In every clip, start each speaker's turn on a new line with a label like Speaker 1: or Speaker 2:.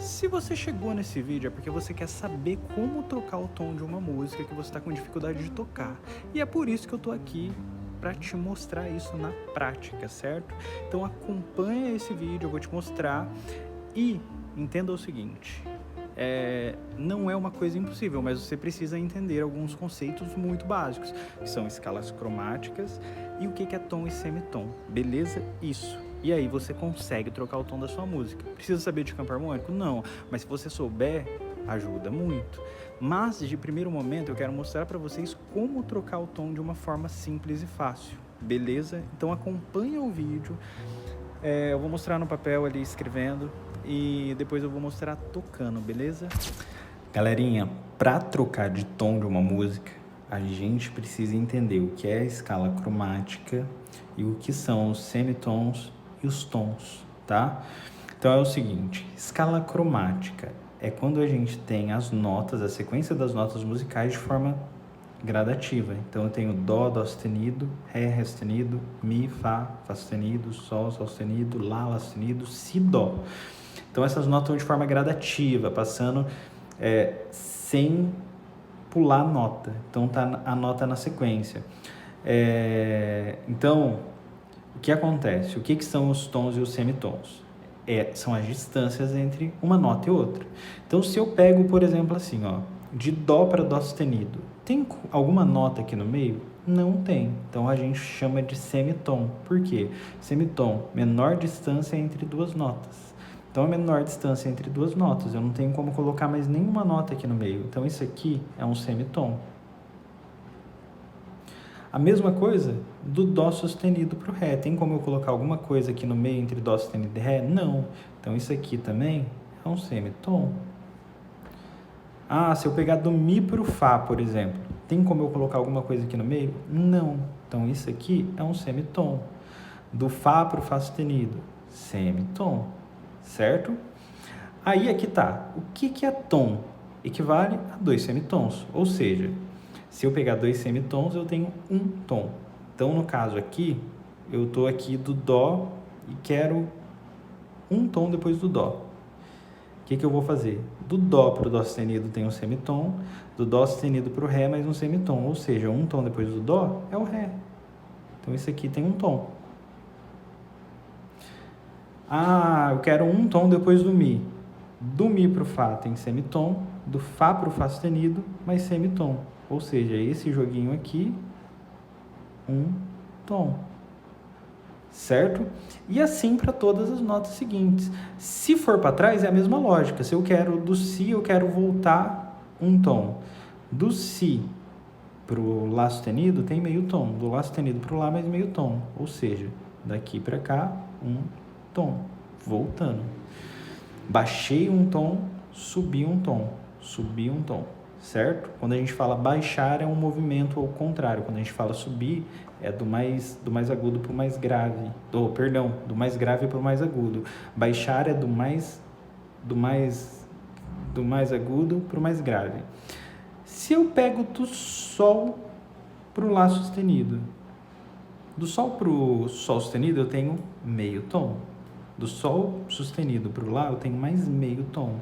Speaker 1: Se você chegou nesse vídeo é porque você quer saber como trocar o tom de uma música que você está com dificuldade de tocar. E é por isso que eu tô aqui para te mostrar isso na prática, certo? Então acompanha esse vídeo, eu vou te mostrar e entenda o seguinte. Não é uma coisa impossível, mas você precisa entender alguns conceitos muito básicos, que são escalas cromáticas e o que é tom e semitom, beleza? Isso. E aí você consegue trocar o tom da sua música. Precisa saber de campo harmônico? Não, mas se você souber, ajuda muito. Mas de primeiro momento eu quero mostrar para vocês como trocar o tom de uma forma simples e fácil, beleza? Então acompanha o vídeo, eu vou mostrar no papel ali escrevendo e depois eu vou mostrar tocando, beleza? Galerinha, para trocar de tom de uma música, a gente precisa entender o que é a escala cromática e o que são os semitons e os tons, tá? Então é o seguinte, escala cromática é quando a gente tem as notas, a sequência das notas musicais de forma gradativa. Então eu tenho dó, dó sustenido, ré sustenido, mi, fá, fá sustenido, sol, sol sustenido, lá sustenido, si, dó. Então essas notas estão de forma gradativa, passando sem pular a nota. Então tá a nota na sequência. Então, o que acontece? O que são os tons e os semitons? São as distâncias entre uma nota e outra. Então, se eu pego, por exemplo, assim, ó, de dó para dó sustenido, tem alguma nota aqui no meio? Não tem. Então, a gente chama de semitom. Por quê? Semitom, menor distância entre duas notas. Então, a menor distância entre duas notas. Eu não tenho como colocar mais nenhuma nota aqui no meio. Então, isso aqui é um semitom. A mesma coisa do dó sustenido para o ré. Tem como eu colocar alguma coisa aqui no meio entre dó sustenido e ré? Não. Então, isso aqui também é um semitom. Se eu pegar do mi para o fá, por exemplo, tem como eu colocar alguma coisa aqui no meio? Não. Então, isso aqui é um semitom. Do fá para o fá sustenido, semitom. Certo? Aí aqui tá. O que é tom? Equivale a 2 semitons. Ou seja, se eu pegar 2 semitons, eu tenho um tom. Então, no caso aqui, eu estou aqui do dó e quero um tom depois do dó. O que eu vou fazer? Do dó para o dó sustenido tem um semitom, do dó sustenido para o ré mais um semitom. Ou seja, um tom depois do dó é o ré. Então, isso aqui tem um tom. Eu quero um tom depois do mi. Do mi para o fá tem semitom, do fá para o fá sustenido mais semitom. Ou seja, esse joguinho aqui, um tom. Certo? E assim para todas as notas seguintes. Se for para trás, é a mesma lógica. Se eu quero do si, eu quero voltar um tom. Do si para o lá sustenido tem meio tom. Do lá sustenido para o lá mais meio tom. Ou seja, daqui para cá, um tom. Voltando. Baixei um tom, subi um tom. Subi um tom. Certo? Quando a gente fala baixar é um movimento ao contrário. Quando a gente fala subir é do mais agudo para o mais grave. Do mais grave para o mais agudo. Baixar é do mais agudo para o mais grave. Se eu pego do sol para o lá sustenido, do sol para o sol sustenido eu tenho meio tom. Do sol sustenido para o lá eu tenho mais meio tom.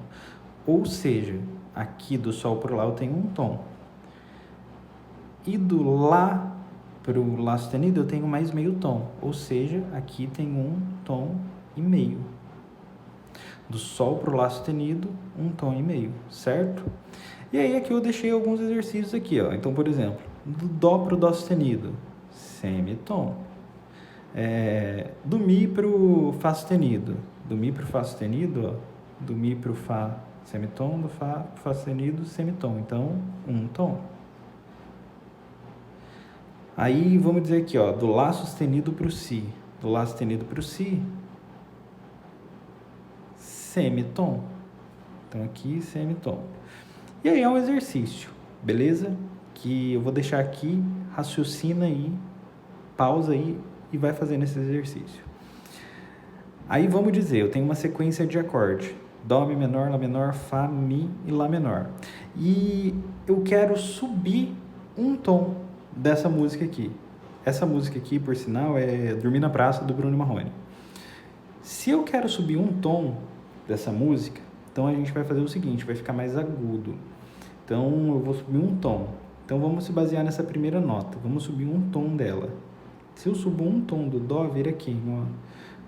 Speaker 1: Ou seja, aqui do sol para o lá eu tenho um tom. E do lá para o lá sustenido eu tenho mais meio tom. Ou seja, aqui tem um tom e meio. Do sol para o lá sustenido, um tom e meio, certo? E aí aqui eu deixei alguns exercícios aqui, ó. Então, por exemplo, do dó para o dó sustenido, semitom. Do mi para o fá sustenido. Do mi para o fá sustenido, ó. Do mi para o fá semitom, do fá para o fá sustenido, semitom. Então, um tom. Aí, vamos dizer aqui, ó, do lá sustenido para o si. Do lá sustenido para o si, semitom. Então, aqui, semitom. E aí é um exercício, beleza? Que eu vou deixar aqui, raciocina aí, pausa aí e vai fazendo esse exercício. Aí vamos dizer, eu tenho uma sequência de acorde. Dó, mi menor, lá menor, fá, mi e lá menor. E eu quero subir um tom dessa música aqui. Essa música aqui, por sinal, é Dormir na Praça, do Bruno Marrone. Se eu quero subir um tom dessa música, Então a gente vai fazer o seguinte, vai ficar mais agudo. Então eu vou subir um tom. Então vamos se basear nessa primeira nota. Vamos subir um tom dela. Se eu subo um tom do Dó, vira aqui, ó.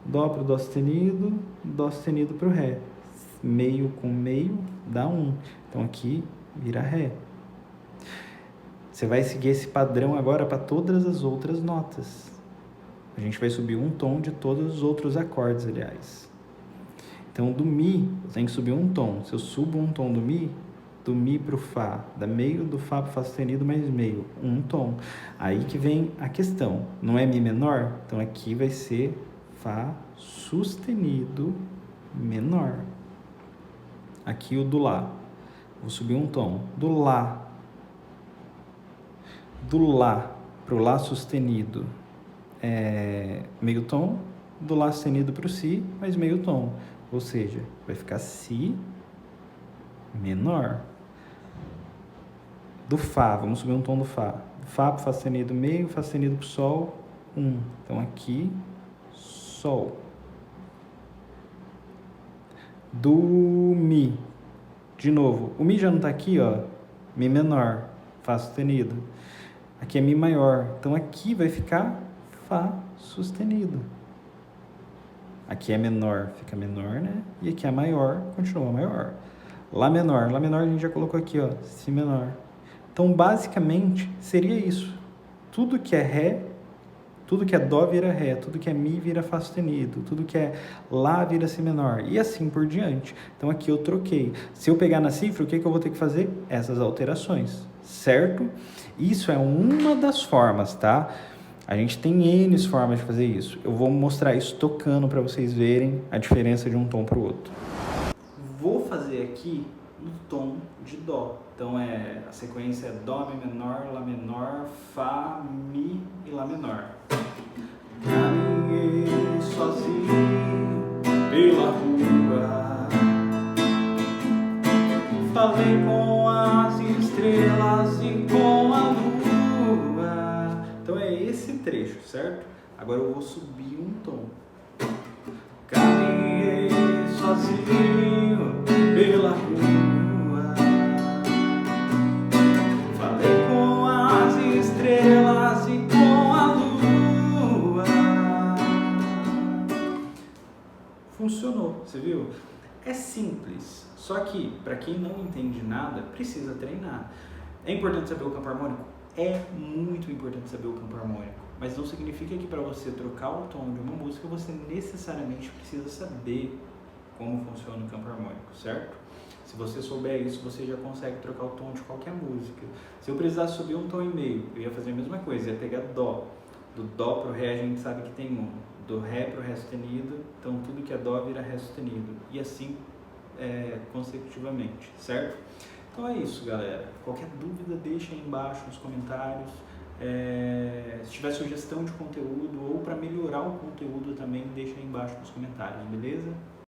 Speaker 1: Dó pro Dó sustenido pro Ré. Meio com meio dá 1. Então aqui vira Ré. Você vai seguir esse padrão agora para todas as outras notas. A gente vai subir um tom de todos os outros acordes, aliás. Então do Mi, eu tenho que subir um tom. Se eu subo um tom do Mi pro Fá, da meio do Fá pro Fá sustenido mais meio, um tom. Aí que vem a questão, não é Mi menor? Então aqui vai ser Fá sustenido menor. Aqui o do Lá, vou subir um tom. Do Lá pro Lá sustenido é meio tom, do Lá sustenido pro Si mais meio tom. Ou seja, vai ficar Si menor. Do Fá, vamos subir um tom do Fá. Fá pro Fá sustenido meio, Fá sustenido pro Sol, 1. Então aqui, Sol. Do Mi, de novo, o Mi já não tá aqui, ó, Mi menor, Fá sustenido. Aqui é Mi maior, então aqui vai ficar Fá sustenido. Aqui é menor, fica menor, né? E aqui é maior, continua maior. Lá menor a gente já colocou aqui, ó, Si menor. Então, basicamente, seria isso. Tudo que é Ré, tudo que é Dó vira Ré, tudo que é Mi vira Fá sustenido, tudo que é Lá vira Si menor, e assim por diante. Então, aqui eu troquei. Se eu pegar na cifra, o que eu vou ter que fazer? Essas alterações, certo? Isso é uma das formas, tá? A gente tem N formas de fazer isso. Eu vou mostrar isso tocando para vocês verem a diferença de um tom para o outro. Vou fazer aqui no tom de Dó. Então a sequência é Dó, Mi menor, Lá menor, Fá, Mi e Lá menor. Caminhei sozinho pela rua, falei com as estrelas e com a lua. Então é esse trecho, certo? Agora eu vou subir um tom. Caminhei sozinho pela rua, falei com as estrelas e com a lua. Funcionou, você viu? É simples, só que para quem não entende nada, precisa treinar. É importante saber o campo harmônico? É muito importante saber o campo harmônico, mas não significa que para você trocar o tom de uma música você necessariamente precisa saber como funciona o campo harmônico, certo? Se você souber isso, você já consegue trocar o tom de qualquer música. Se eu precisasse subir um tom e meio, eu ia fazer a mesma coisa, ia pegar Dó. Do Dó pro Ré a gente sabe que tem 1. Do Ré pro Ré sustenido, então tudo que é Dó vira Ré sustenido. E assim consecutivamente, certo? Então é isso, galera. Qualquer dúvida, deixa aí embaixo nos comentários. Se tiver sugestão de conteúdo ou para melhorar o conteúdo também, deixa aí embaixo nos comentários, beleza?